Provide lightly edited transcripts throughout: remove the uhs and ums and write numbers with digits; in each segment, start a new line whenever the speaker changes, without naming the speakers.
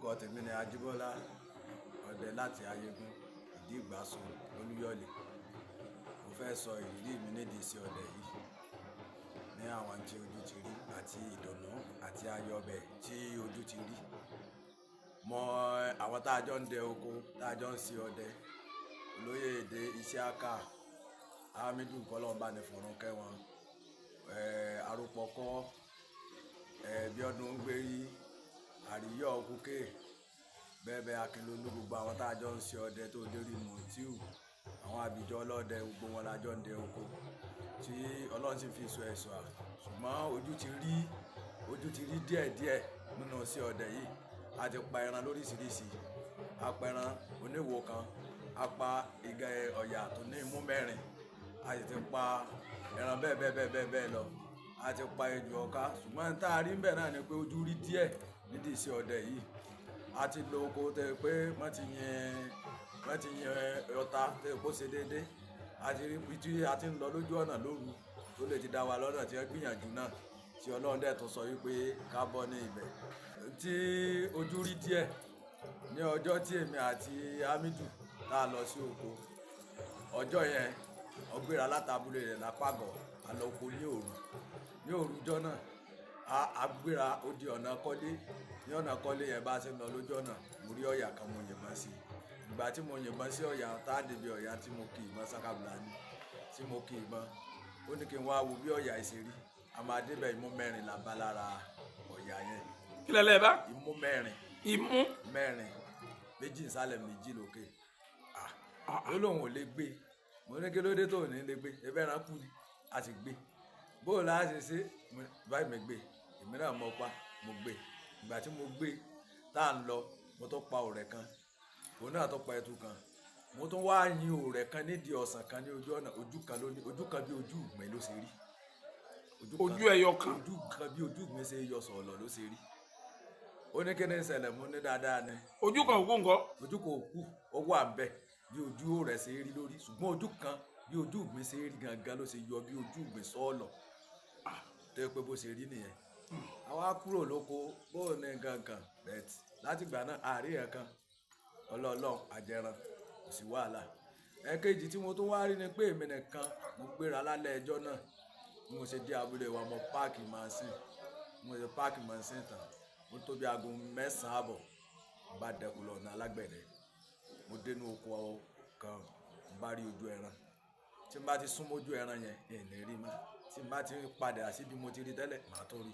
orúkọ tèmi ni Ajíbọ́lá ọdẹ láti Ayégún ìdí ìgbàsùn Olúyọ̀lé. Mo fẹ́ sọ ìrírí mi nídìí iṣẹ́ ọdẹ yìí ní àwọn tí ojú ti rí àti ìdùnnú àti ayọ̀ ọbẹ̀ tí ojú ti rí. Mọ àwọn tá a jọ ń dẹ oko, tá a jọ ń ṣe ọdẹ, Olóyèdè Isiaka, Hamidu Kọ́lọ́mbánifọ̀rúnkẹ́ wọn, Arúpọ̀kọ́, Bíọ́dún Gbérí, Àríyọ̀ Kúkè, Bẹ́ẹ̀bẹ́ Akínlolú, gbogbo àwọn tá a jọ ń ṣe ọdẹ tó lérí Mùtíù, àwọn àbíjọ́ ọlọ́dẹ, gbogbo wọn la jọ ń dẹ oko tí Ọlọ́run sì fi sọ ẹ̀sọ́ à. Ṣùgbọ́n ojú ti rí díẹ̀díẹ̀ nínú iṣẹ́ ọdẹ yìí. A ti pa ẹran lóríṣiríṣi, a pa ẹran oníwo kan, a pa igẹ ọ̀yà tó ní imú mẹ́rin, a sì ti pa ẹran bẹ́ẹ̀ lọ, a ti pa ejò ọ̀ká. Ṣùgbọ́n tá a rí ń bẹ̀ náà ni pé ojú rí díẹ̀ nídìí iṣẹ́ ọdẹ yìí. A ti lo oko tẹ́ pé wọ́n ti yan ọta tẹ́ kó ṣe déédéé. A ti rí ibi tí a ti ń lọ lójú ọ̀nà lóru tó lè ti dá wa lọ́nà tí wọ́n gbìyànjú náà tí Ọlọ́run dẹ̀ tó sọ wípé ká bọ́ ní ibẹ̀. Tí ojú rí díẹ̀ ní ọjọ́ tí èmi àti Hamidu tá a lọ sí oko, ọjọ́ yẹn ó gbéra látàbúlé rẹ̀ lápàgọ́, a lọ oko ní òru ọjọ́ náà. A gbéra ó di ọ̀nà kọ́lé, ní ọ̀nà kọ́lé yẹn bá ṣe ń lọ lójú ọ̀nà, mo rí ọ̀yà kan, mo yìnbọn sí i. Ìgbà tí mo yìnbọn sí ọ̀yà, tá a débi ọ̀yà tí mo kì í mọ́ sákàbùlà ni tí mo kì í mọ́, ó ní kí n wá wo bí ọ̀yà ṣe rí. A máa débẹ̀, imú mẹ́rin la bá lára ọ̀yà yẹn.
Kí lẹ bá?
Imú mẹ́rin.
Imú
mẹ́rin, méjì ìsàlẹ̀ méjì lókè. Ó lóun ò lè gbé. Mo ní kí ló dé tó ní lè gbé? Ẹbẹ́ ẹran kú ni, a sì gbé. Bó la ṣe ṣe báyìí mi gbé, èmi náà mọ pa, mo gbé. Ìgbà tí mo gbé tá à ń lọ, mo tó pa ọ̀rẹ́ kan, òun náà tó pa ẹtu kan. Mo tún wá yin ọ̀rẹ́ kan nídìí ọ̀sán kan ní ojú ọ̀nà, ojú kan bí ojú ìgbẹ́ ló ṣe rí.
Ojú ẹyọ kan.
Ojú kan bí ojú ìgbẹ́ ṣe yọ sọ̀lọ̀ ló ṣe rí. Ó ní kí ni ìṣẹ̀lẹ̀, mo ní dáadáa ni.
Ojú kan òkú nǹkan.
Ojú kan òkú, ó wà ń bẹ̀ bí ojú rẹ̀ ṣe rí lórí, ṣùgbọ́n ojú kan bí ojú ìgbín ṣe rí gangan ló ṣe yọ bí ojú ìgbín sọ́ọ̀lọ̀. Tó yẹ pé bó ṣe rí nìyẹn. Àwa kúrò lóko bó ní gangan bẹ́ẹ̀tì láti ìgbà náà àárí ẹ̀ kan ọlọ́ọ̀lọ́ọ̀ àjẹran kò sí wàhálà. Ẹ̀kejì tí mo tún wá rí ni pé èmi nìkan mo gbéra lálẹ́ ẹjọ́ náà. Bí mo ṣe dé abúlé wa, mo páàkì màsín tán. Mo tó bí aago 9:30 àbọ̀, mo bá dẹkùn lọ ọ̀nà alágbẹ̀dẹ. Mo dénú oko kan, mo bá rí ojú ẹran. Tí n bá ti súnmọ́ ojú ẹran yẹn, èèyàn rí mọ́. Tí n bá ti padà sí bí mo ti rí tẹ́lẹ̀, màá tó rí.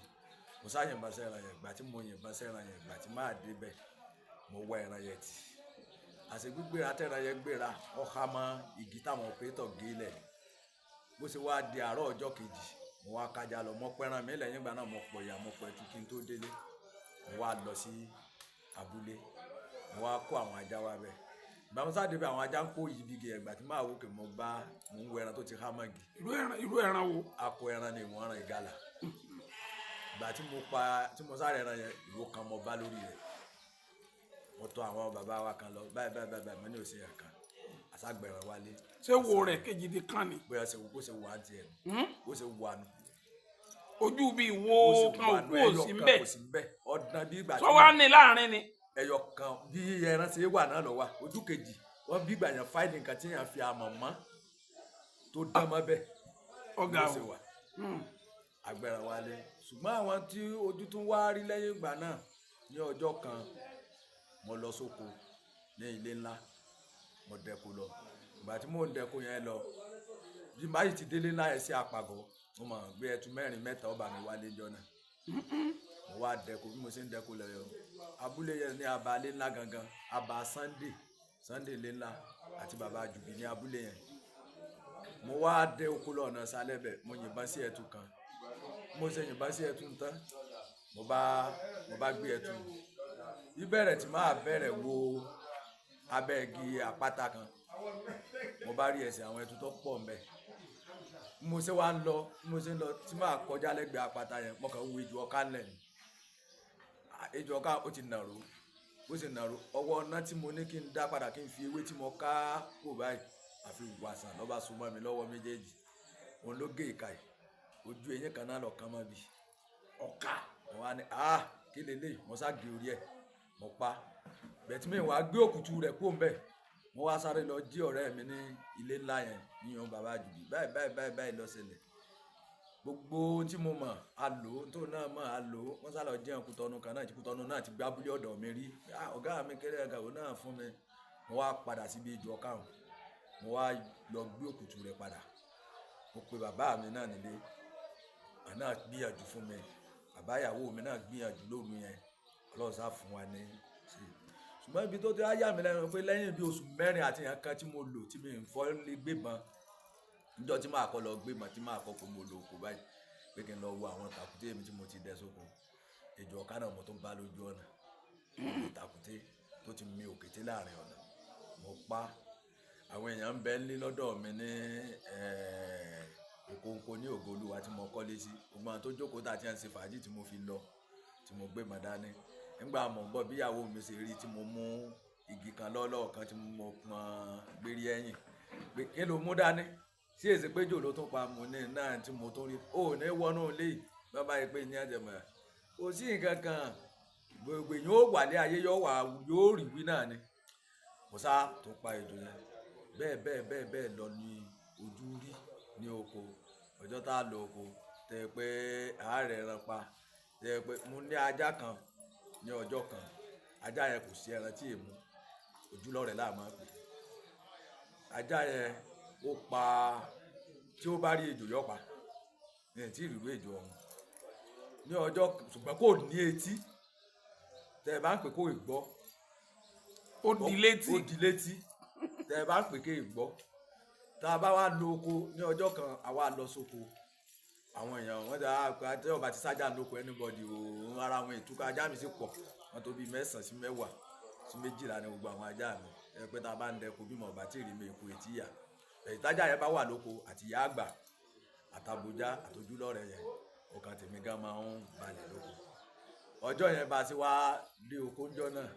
Mo sá yìnbọn sí ẹran yẹn. Ìgbà tí mo yìnbọn sí ẹran yẹn, ìgbà tí máa dé bẹ̀, mo wá ẹran yẹn tì. Àṣẹ gbígbéra tẹ́ran yẹn gbéra, ó há mọ́ igi táwọn operator gé lẹ̀. Bó ṣe wá di àárọ̀ ọjọ́ kejì, mo wá kájà lọ. Mo pẹran mi lẹ́yìn ìgbà náà, mo pọ̀ ìyá, mo pọ̀ ẹtu kí n tó délé. Mo wá lọ sí abúlé, mo wá kó àwọn ajá wá bẹ̀. Ìgbà mo sá débẹ̀, àwọn ajá ń kó ìbígi. Ìgbà tí máa wò kè mo ń wo ẹran tó ti há mọ́ igi.
Irú ẹran wo?
Akọ ẹran ni ìwọ̀n ẹran ìgalà. Ìgbà tí mo sáré ẹran yẹn, ìwo kan mo bá lórí rẹ̀. Mo tọ̀ àwọn bàbá wa kan lọ, báyìí mo ní òsì ẹ̀ kan. Àṣàgbẹ̀rẹ̀ wálé.
Ṣé wo rẹ̀ kejì di kan ni?
Bóyá bó ṣe wà á tiẹ̀ bó ṣe wà nù.
Ojú bí wo kan òkú òsì ń bẹ̀.
Ọ̀dàn bí ìgbà tí.
Sọ wá ní láàrin ni.
Ẹyọ kan bí ẹran ṣe wà náà lọ wà. Ojú kejì wọ́n bí ìgbà yẹn fáìlì nǹkan tí yẹn fi àmọ̀ mọ́ tó dán mọ́ bẹ́ẹ̀.
Ọ̀gá
o wà. Àgbẹ̀rẹ̀ wálé. Ṣùgbọ́n àwọn tí ojú tún wá rí lẹ́yìn ìgbà náà, ní ọjọ́ kan mo lọ sóko ní ilé ńlá, mo dẹko lọ. Ìgbà tí mò ń dẹko yẹn lọ, bí má yìí ti délé ńlá yẹn sí àpàgọ́, mo máa gbé ẹtu mẹ́rin mẹ́ta ó bá mi wálé jọ náà. Mo wá dẹko, bí mo ṣe ń dẹko lọ yọ. Abúlé yẹn ní aba ilé ńlá gangan, aba Sunday ilé ńlá àti bàbá Àjùbí ní abúlé yẹn. Mo wá dé oko lọ ọ̀nà sálẹ̀ bẹ̀, mo yìnbọn sí ẹtu kan. Mo ṣe yìnbọn sí ẹtu tán, mo bá gbé ẹtu. Ìbẹ̀rẹ̀ tí máa bẹ̀rẹ̀ wo abẹ́ igi àpáta kan, mo bá rí ẹsẹ̀ àwọn ẹtu tó pọ̀ ńbẹ̀. Mo ṣe wá ń lọ tí máa kọjá lẹ́gbẹ̀ẹ́ àpáta yẹn, mo kàn wo ejò ọká ńlẹ̀ ni. Ejò ọká ó ti nàró, bó ṣe nàró, ọwọ́ ọ̀nà tí mo ní kí n dá padà kí n fi ewé tí mo ká kò báyìí àfi wàsàn lọ́ba súnmọ́ mi lọ́wọ́ méjèèjì. Òun ló gé ìka yìí, ojú eyín kan náà lọ kán mọ́ bí ọ̀ká. Mo wá ní kí lélẹ́yìí, mo sá gé orí ẹ̀. mo pa bẹ̀tí mi wàá gbé òkùtù rẹ̀ kó ń bẹ̀ mo wá sáré lọ jí ọ̀rẹ́ mi ní ilé ńlá yẹn yíyan bàbá àjùbí báyìí lọ ṣẹlẹ̀ gbogbo ohun tí mo mọ̀ a lò ó tó náà mọ̀ a lò ó wọ́n sá lọ jẹun Kútọ́nù kan náà tí Kútọ́nù náà ti gbá abúlé ọ̀dọ̀ mi rí ọ̀gá mi kéré ẹ̀gàwó náà fún mi mo wá padà síbi ìjọ káwọn mo wá lọ gbé òkùtù rẹ̀ padà mo pe bàbá mi náà nílé àná gbìyànjú fún mi bàbá ìyàwó mi náà gbìyànjú lóru yẹn Ọlọ́run sá fún wa ní ṣe ṣùgbọ́n ibi tó ti yà mí lẹ́nu pé lẹ́yìn bí oṣù mẹ́rin àti yẹn kan tí mo lò tí mi ń fọ́ lé gbébọn níjọ́ tí màá kọ́ lọ gbébọn tí màá kọ́ pé mo lò kó báyìí pé kí n lọ wo àwọn tàkúté mi tí mo ti dẹ sóko ejò ọ̀ká náà mo tó bá lójú ọ̀nà tàkúté tó ti mi òkété láàrin ọ̀nà mo pa àwọn èèyàn ń bẹ nílé lọ́dọ̀ mi ní Òkòǹkò ní Ògoolúwa tí mo kọ́lé sí gbogbo àwọn tó jókòó tá a ti ń ṣe fàájì tí mo fi lọ tí mo gbé mọ̀ dání nígbà mọ̀ ń bọ̀ bí ìyàwó mi ṣe rí tí mo mú igi kan lọ́lọ́ kan tí mo pọn gbérí ẹ̀yìn pé kí ló mú dání sí èsì péjò ló tún pa mo ní náà tí mo tún rí ó ní wọnú ilé bàbá yìí pé ní àjẹmọ́ kò sí nǹkan kan gbogbo èèyàn ó wà ní ayé yóò rí wí náà ni mo sá tó pa èdè yẹn bẹ́ẹ̀ lọ ní ojú rí ní oko ọjọ́ tá a lọ oko tẹ pé àárẹ̀ ẹran pa tẹ pé mo ní ajá kan ní ọjọ́ kan ajá yẹn kò sí ẹran tí èmu ojúlọ́rẹ̀ láàmú pé ajá yẹn ó pa tí ó bá rí ejò yọ pa ní ẹ̀ tí ìrìrú ejò ọ̀hún ní ọjọ́ ṣùgbọ́n kò ní etí tẹ ẹ bá ń pè kó ìgbọ́
ó di létí
tẹ ẹ bá ń pè kó ìgbọ́ tá a bá wá lo oko ní ọjọ́ kan àwa lọ sóko àwọn èèyàn wọn ti àti ọba ti sájà lóko anybody òun ara àwọn ìtúkọ ajá mi sì pọ̀ wọn tó bí 9 sí 10 sí 12 ní gbogbo àwọn ajá mi ẹ pé tá a bá ń dẹko bímọ ọba tí ì rí mi èkó etí yà ìtajà yẹn bá wà lóko àti ìyá àgbà àtàbójá àtòjúlọ́rẹ̀ yẹn ọkàn tèmi gan máa ń balẹ̀ lóko ọjọ́ yẹn bá sí wá dé oko ńjọ́ náà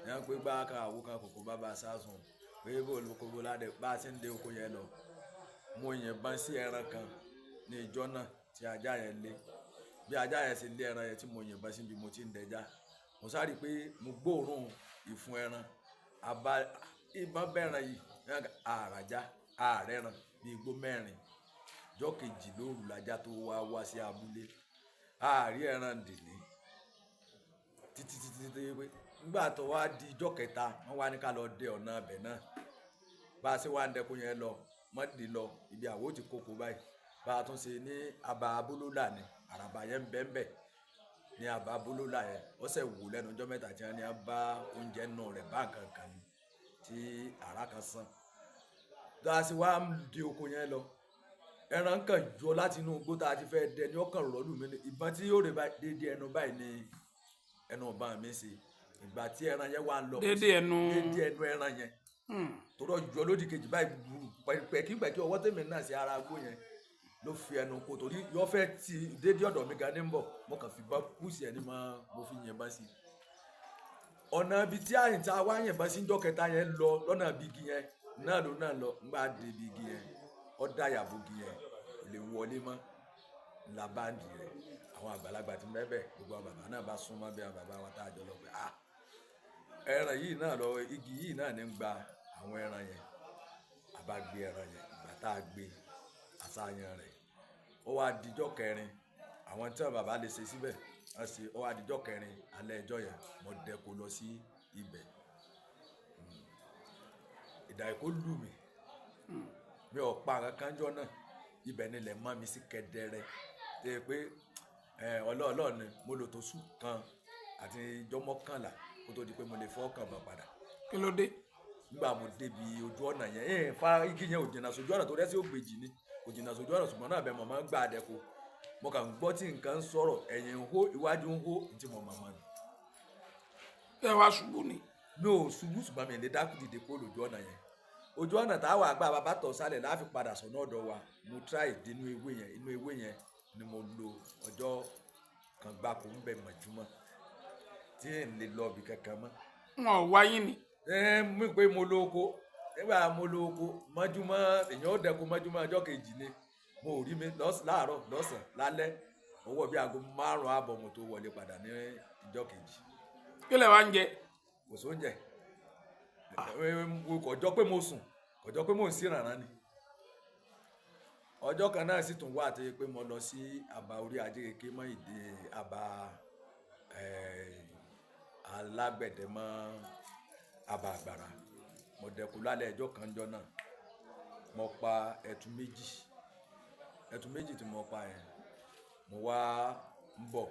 yẹn pé gbá kan àwo kan kòkó bá bá sásùn pé bó lóko bó ládẹ bá a ti ń dé oko yẹn lọ mo yìnbọn sí ẹran kan ní ìjọ náà tí ajá yẹn lé bí ajá yẹn ṣe lé ẹran yẹn tí mo yìnbọn síbi mo ti ń dẹjá mo sáré pé mo gbóòórùn ìfun ẹran àbá ìbọn bẹ́ẹ̀ràn yìí àràjá àrẹ́ràn bíi igbó 4 jọ́ kejì lóru lajá tó wá sí abúlé àárí ẹran dèlé títí pé nígbà tó wá di ijọ́ kẹta wọ́n wá ní ká lọ dẹ ọ̀nà abẹ náà bá a ṣe wá ń dẹkun yẹn lọ mọ́dé lọ ibi àwo ti kókó báyìí bá a tún ṣe ní àbá abúlólà ni àràbà yẹn bẹ́ẹ̀ ní àbá abúlólà yẹn ó ṣe wù lẹ́nu ọjọ́ mẹ́ta tí wọ́n ní a bá oúnjẹ nù rẹ̀ bá nǹkan kan ni tí ara kan sàn bá a ṣe wá ń di oko yẹn lọ ẹran kan jọ láti inú igbó tá a ti fẹ́ dẹ ní ọkàn rọ́ọ̀lù mi ní ìbọn tí yóò rè dédé ẹnu báyìí ní ẹnu ọba mi ṣe ìgbà tí ẹran yẹn wà ń lọ
dédé ẹnu
ẹran yẹn tó lọ jọ lódì kejì báyìí pẹ̀kípẹ̀kí ọwọ́ tèmi náà sí ara agbó yẹn ló fi ẹnu kó torí yọ fẹ́ ti dédé ọ̀dọ̀ mi gan ní bọ̀ mo kàn fi bá kùsì ẹni mo fi yìnbọn sí ọ̀nà ibi tí àyìntà wá yìnbọn sí ńjọ́ kẹta yẹn lọ lọ́nà bígi yẹn náà lọ ńgbà dé bígi yẹn ọ̀dà yàbògì yẹn kò lè wọlé mọ́ ńlá báńdì rẹ̀ àwọn àgbàlagbà ti mẹ́bẹ̀ gbogbo àwọn bàbá náà bá súnmọ́ bí àwọn bàbá wa tá a jọ lọ pé ẹran yìí náà lọ igi yìí náà ní gba àwọn ẹran yẹn àbá gbé ẹran yẹn ìgbà tá a gbé àṣàyàn rẹ̀ ó wá dijọ́ kẹrin àwọn tí wọn bàbá lè ṣe síbẹ̀ wọ́n ṣe ó wá dijọ́ kẹrin alẹ́ ẹjọ́ yẹn mo dẹ́ko lọ sí ibẹ̀ ìdá èkó lù mí mi ò pa kankan jọ náà ibẹ̀ nílẹ̀ mọ́ mi sí kẹdẹrẹ tẹ́ pé ọlọ́ọ̀lọ́ ni mo lò tó sùn kan àti ijọ́ mọ́kànlá kó tó di pé mo lè fọ́ ọkàn bọ̀ padà.
kí ló dé.
nígbà mo débi ojú ọ̀nà yẹn fa igi yẹn ò jìnnà sójú ọ̀nà tó rẹ́ sí ògbèjì ni kò jìnnà sójú ọ̀nà ṣùgbọ́n náà bẹ́ẹ̀ mọ̀ máa ń gbà àdẹ́kù mo kàn ń gbọ́ tí nǹkan ń sọ̀rọ̀ ẹ̀yìn ń hó iwájú ń hó tí mo mọ̀ mọ́ ni.
ẹ wá ṣubú ni.
mi ò ṣubú ṣùgbọ́n mi lè dákú dìde kó lójú ọ̀nà yẹn ojú ọ̀nà táwọn àgbà bàbá tọ̀ sálẹ̀ láàfin padà sọ̀nà ọ̀dọ̀ wa mo try dínú ewé yẹn ni mo lo ọjọ́ kan gbáko ń bẹ mọ̀júmọ́ tí n lè lọ ibì kankan mọ́.
wọn ò wáyé ni.
mú pé mo lo oko nígbà mo lo oko mọ́júmọ́ èèyàn ó dẹ́kun mọ́júmọ́ ọjọ́ kejì ni mo ò rí mi láàárọ̀ lọ́sàn-án lálẹ́ owó bíi aago 5 ààbọ̀ mo tó wọlé padà ní ìjọ́ kejì.
kí lẹ wá ń jẹ.
kò sóúnjẹ kò jọ pé mo sùn kò jọ pé mo ń sí rànran ni ọjọ́ kan náà sì tún wà tó yẹ pé mo lọ sí àbá orí ajé kékeré mọ́ ìdí àbá alágbẹ̀dẹ mọ́ àbá àgbàrá mo dẹ̀kú lálẹ́ ẹjọ́ kan jọ náà mo pa ẹtu méjì tí mo pa yẹn mo wá ń bọ̀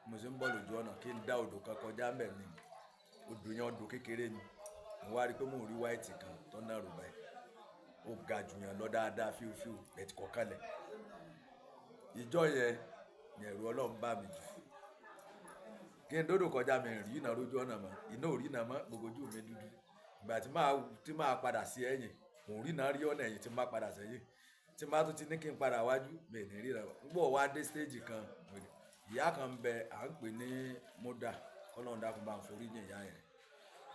mo sì ń bọ̀ lójú ọ̀nà kí n dá odò kan kọjá ń bẹ̀ ni odò yẹn odò kékeré ni mo wá rí i pé mo rí wáìtì kan tó náà rò báyìí ó ga jù yẹn lọ dáadáa fíofíò ẹtì kọ̀ọ̀kanlẹ̀ ìjọ yẹn ni ẹ̀rù Ọlọ́run bá mi jù kí n dódò kọjá mi rí iná lójú ọ̀nà mọ́ iná ò rí iná mọ́ gbogbo ojú mi dúdú ìgbà tí máa padà sí ẹ̀yìn mò ń rí iná rí ọ̀nà ẹ̀yìn tí máa padà sẹ́yìn tí máa tún ti ní kí n padà wájú mi ní rí rẹ̀ gbọ́ wá dé stéèjì kan ìyá kan ń bẹ à ń pè ní múdà kọ́lọ́ọ̀dà kò bá ń forí yìn ìyá yẹn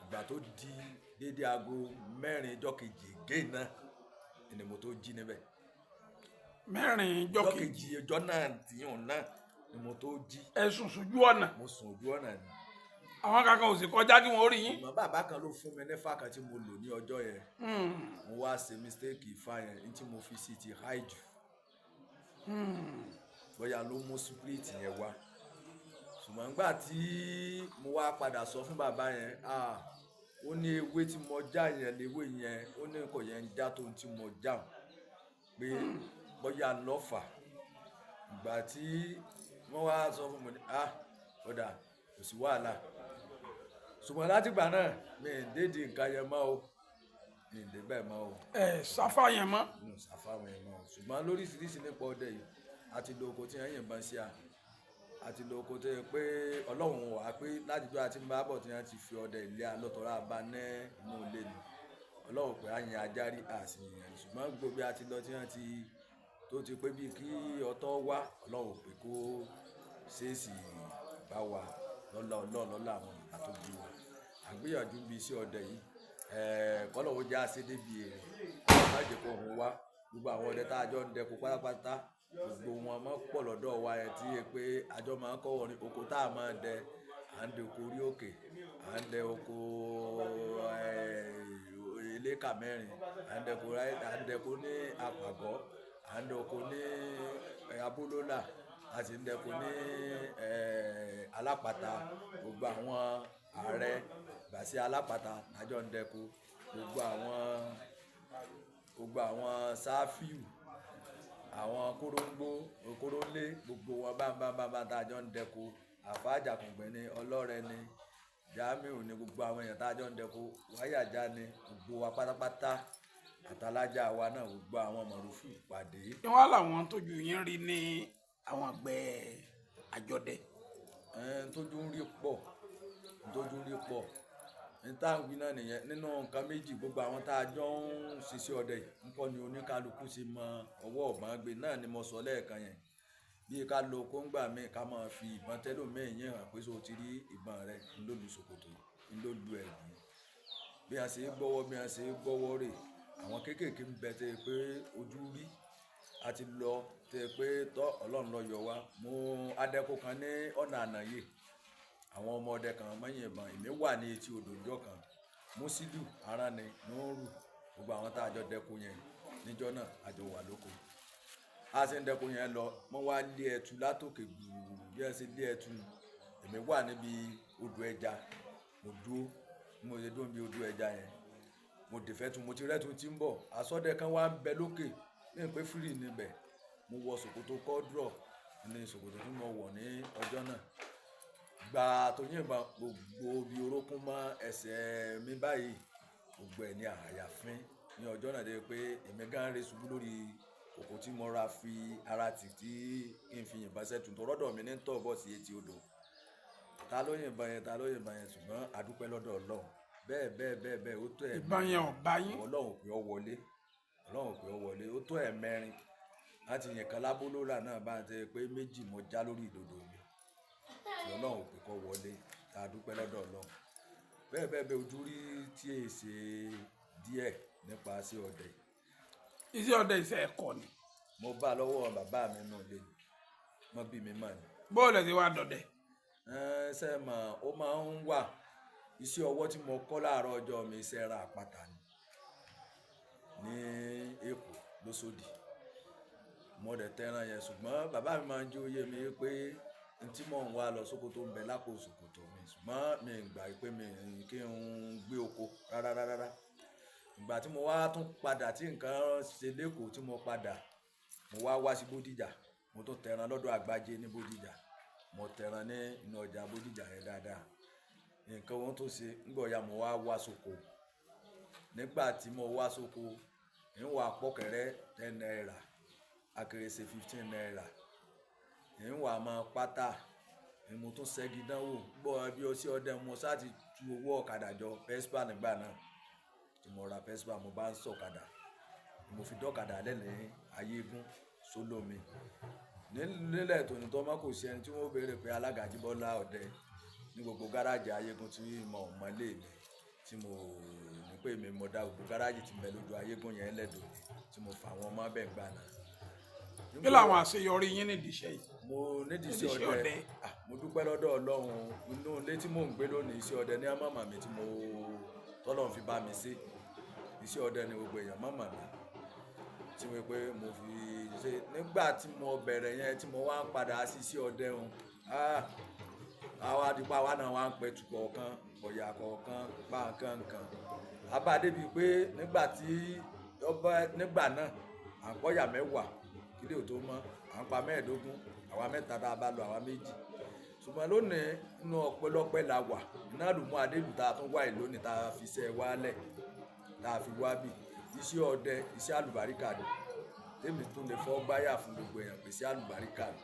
ìgbà tó di dédé aago 4 ọjọ́ kejì gé náà ni mo tó jí níbẹ̀
4 ọjọ́ kejì
ọjọ́ náà tìyàn náà ni mo tó jí.
ẹ sùn sójú ọ̀nà.
mo sùn ojú ọ̀nà ni.
àwọn kankan ò sì kọjá kí wọ́n rí yín.
ìmọ̀ bàbá kan ló fún mi ní fáà kan tí mo lò ní ọjọ́ yẹn mo wá ṣe mistake ìfà yẹn ní tí mo fi sí ti high jù bóyá ló mú spirit yẹn wá ṣùgbọ́n nígbà tí mo wá padà sọ fún bàbá yẹn ó ní ewé tí mo já yẹn léwé yẹn ó ní kò yẹn ń já tó tí mo já pé bóyá lọ́fà ìgbà tí wọ́n wá sọ fún mi ní ọ̀dà kò sí wàhálà ṣùgbọ́n látìgbà náà mi ì dédì nǹkan yẹn mọ́ o mi ì débẹ̀ mọ́ o.
sáfà yẹn mọ́.
sáfà yẹn mọ́ o ṣùgbọ́n lóríṣiríṣi nípa ọdẹ yìí àti lo oko tí wọ́n yìnbọn sí a àti lo oko tó yẹ pé ọlọ́run wà pé látijọ́ àti ń bá bọ̀ tí wọ́n ti fi ọdẹ ilé alọ́tọ̀ọ́rọ́ abá ní inú ilé ni ọlọ́run pé àyìn ajárí àṣìyàn ṣùgbọ́n gbogbo àti lọ tí wọ́n ti tó ti pé bíi kí ọtọ́ wá ọlọ́run pé kó ṣèèṣì bá wa lọ́la àwọn àtòbí wa àgbéyànjú bíi iṣẹ́ ọdẹ yìí kọ́lọ́wọ́ já sí débi èrè má jẹ́ kó hun wá gbogbo àwọn ọdẹ tá a jọ ń dẹkù pátápátá gbogbo wọn máa pọ̀ lọ́dọ̀ wa ẹ̀ tí yẹ pé àjọ máa ń kọ́ wọn ní oko tá a máa dẹ à ń dẹ oko orí òkè à ń dẹ oko eléka mẹ́rin à ń dẹko ní àpàgọ́ à ń dẹko ní abúlólà a sì ń dẹko ní alápàtà gbogbo àwọn ààrẹ gbàsí alápàtà àjọ ń dẹko gbogbo àwọn sáfíù àwọn kóróńlé gbogbo wọn bá tá a jọ ń dẹko àfáàjàkùngbẹ ní ọlọ́rẹ ní Jamiu ní gbogbo àwọn èèyàn tá a jọ ń dẹko wáyàjá ní gbogbo wa pátápátá àtàlájà wa náà gbogbo àwọn mọ̀rúfù pàdé.
kí wọ́n làwọn tójú yín rí ní àwọn àgbẹ̀ àjọdẹ.
tójú ń rí pọ̀ níta wí náà nìyẹn nínú nǹkan méjì gbogbo àwọn tá a jọ ń ṣiṣẹ́ ọdẹ yìí nǹkan ni oníkálukú ṣe mọ ọwọ́ ọ̀bọ̀n gbé náà ni mo sọ lẹ́ẹ̀kan yẹn bí ká lo kóńgbà míì ká máa fi ìbọn tẹ́lòmíì yẹn hàn pé so ti rí ìbọn rẹ ńlọ́lu ṣòkòtò ńlọ́lu ẹ̀gbìn bí a ṣe gbọ́wọ́ rè àwọn kéékèèké ń bẹ tẹ́ pé ojú rí a ti lọ tẹ́ pé tọ́ ọlọ́run lọ yọ wá mú adẹ́kù kan ní ọ̀nà ànáyè àwọn ọmọ ọdẹ kan mọ́yìn ìbọn èmi wà ní etí odò ìjọ kan Músílù Aránni Núrù gbogbo àwọn tá a jọ dẹkù yẹn níjọ náà a jọ wà lóko a sì ń dẹkù yẹn lọ wọ́n wá lé ẹtu látòkè gbùrù bí ẹ ṣe lé ẹtu èmi wà níbi odò ẹja mo dúró mo ṣe dúró níbi odò ẹja yẹn mo dẹ̀fẹ́ tún mo ti rẹ́tun tí ń bọ̀ asọ́dẹ kan wá ń bẹ lókè ní pé fírì níbẹ̀ mo wọ ṣòkòtò kọ́dúrọ̀ ní ṣòkòtò tí mo wọ̀ ní ọjọ́ náà gba tó yìnbọn gbogbo bí orókún mọ́ ẹsẹ̀ mi báyìí gbogbo ẹ̀ ní àyàfín ní ọjọ́ náà dé pé èmi gan rẹ̀ ṣubú lórí kòkó tí mo ra fi ara tì tí kí n fi yìnbọn sẹ́tù tó rọ́dọ̀ mi ní tọ́ bọ́ sí etí odò ta ló yìnbọn yẹn ṣùgbọ́n àdúpẹ́ lọ́dọ̀ Ọlọ́run bẹ́ẹ̀ ó tó ẹ̀
ìbọn yẹn ò bá yín
Ọlọ́run pé ó wọlé ó tó ẹ̀ mẹ́rin láti yìn kan lábólólà náà bá ń tẹ pé méjì mo já lórí ìdodo mi tí Ọlọ́run pé kó wọlé tá a dúpẹ́ lọ́dọ̀ Ọlọ́run bẹ́ẹ̀ ojú rí tí è ṣe díẹ̀ nípa sí ọdẹ.
iṣẹ́ ọdẹ iṣẹ́ ẹ̀kọ́ ni.
mo bá lọ́wọ́ bàbá mi nù lé wọ́n bí mi mọ̀ ni.
bóòlù ti wá dọdẹ.
ṣe mọ̀ ó máa ń wà iṣẹ́ ọwọ́ tí mo kọ́ láàárọ̀ ọjọ́ mi iṣẹ́ ra àpáta ní Èkó lóṣòdì mo dẹ̀ tẹ́ran yẹn ṣùgbọ́n bàbá mi máa ń jẹ́ oyé mi pé n tí mò ń wá lọ Sókótó ń bẹ lápò Sókótó mi ṣùgbọ́n mi ń gbà pé mi kí n gbé oko rárá ìgbà tí mo wá tún padà tí nǹkan ṣe lẹ́kọ̀ọ́ tí mo padà mo wá sí Bódìjà mo tún tẹran lọ́dọ̀ Àgbájé ní Bódìjà mo tẹran ní inú ọjà Bódìjà yẹn dáadáa nǹkan wọn tó ṣe ńgbọ̀ya mo wá sóko nígbà tí mo wá sóko ń wà pọ́kẹ́rẹ́ 10 naira akérèsé 15 naira ń wà máa pátá ni mo tún ṣẹ́gi dánwò gbọ́ bí ó sí ọdẹ mo sá ti tu owó ọ̀kadà jọ Vespa nígbà náà tí mo ra Vespa mo bá ń sọ̀kadà mo fi dọ́kadà lẹ́lẹ́ Ayégún Sólómi nílẹ̀ tòní tó má kò sí ẹni tí wọ́n béèrè pé alága Ajíbọ́lá Ọdẹ ní gbogbo gáràjì Ayégún tí mo mọ́lé mi tí mo ní pé mi mo dá gbogbo gáràjì tí mo lójú Ayégún yẹn lẹ́dọ̀ tí mo fà wọ́n mọ́ bẹ́ẹ̀ gbà náà.
Kí làwọn àṣeyọrí yín nídìí iṣẹ́ yìí?
Mo nídìí iṣẹ́ ọdẹ mo dúpẹ́ lọ́dọ̀ Ọlọ́run inú ilé tí mò ń gbé lónìí iṣẹ́ ọdẹ ní àmàmà mi tí mo tọ́lọ́run fi bá mi ṣe iṣẹ́ ọdẹ ni gbogbo èèyàn màmá mi tí mo pé mo fi ṣe nígbà tí mo bẹ̀rẹ̀ yẹn tí mo wá ń padà sí iṣẹ́ ọdẹ òun àwa adipa wa náà wá ń pẹ̀tù kọ̀ọ̀kan ọ̀yà kọ̀ọ̀kan pa nǹkan abáde bíi pé nígbà náà à ń pọ́yà 10 kílé ò tó mọ́ à ń pa 15 àwa 3 tá a bá lọ àwa 2 ṣùgbọ́n lónìí inú ọpẹ́lọpẹ́ la wà iná lùmọ́ adélu tá a tún wá ìlónìí tá a fi ṣe wálẹ̀ tá a fi wá bì iṣẹ́ ọdẹ iṣẹ́ àlùbáríkà ni tèmi tún lè fọ́ gbáyà fún gbogbo èèyàn pé iṣẹ́ àlùbáríkà ni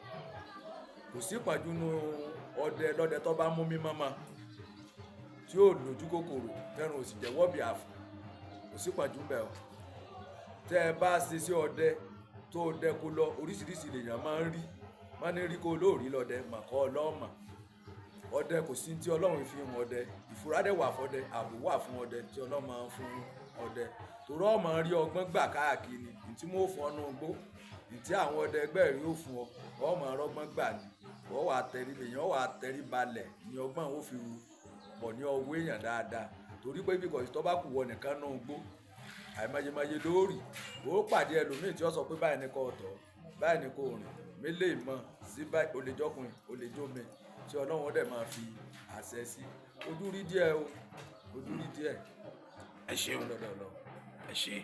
kò sí ìpọ́njú nu ọdẹ lọ́dẹ tó bá mú mi mọ́mọ́ tí yóò lójú kòkòrò tẹ́rùn òsì jẹ́wọ́ bí àfọ̀ kò sí ìpọ́njú bẹ́ẹ̀ o tẹ́ ẹ bá ṣe sí ọdẹ tó dẹ kó lọ oríṣiríṣi lèèyàn máa ń rí kó lóòrí lọ́dẹ màkọ́ ọlọ́ọ̀mà ọdẹ kò sí tí Ọlọ́run fi hàn ọdẹ ìfura dẹ̀ wà fọdẹ ààbò wà fún ọdẹ tí Ọlọ́run máa ń fún ọdẹ torí ọmọ rí ọgbọ́n gbà káàkiri tí mo fún ọ nù gbó tí àwọn ọdẹ ẹgbẹ́ rí ó fún ọ ọmọ rọgbọ́n gbà ní wọ́n wà tẹrí lèèyàn wà tẹrí balẹ̀ ní ọgbọ́n ó fi pọ̀ ní ọwọ́ èèyàn dáadáa torí pé bí kò tó bá kù wọ nìkan nù gbó àìmọyemọye lórí ó pàdé ẹlòmíì tí ó sọ pé báyìí ni kò tọ̀ báyìí ni kò rìn mélé ìmọ̀ sí báyìí ó lè jọkùnrin ó lè jómi tí Ọlọ́run dẹ̀ máa fi àṣẹ sí ojú rí díẹ̀ o ojú rí díẹ̀.
Ẹ ṣeun ẹ ṣe.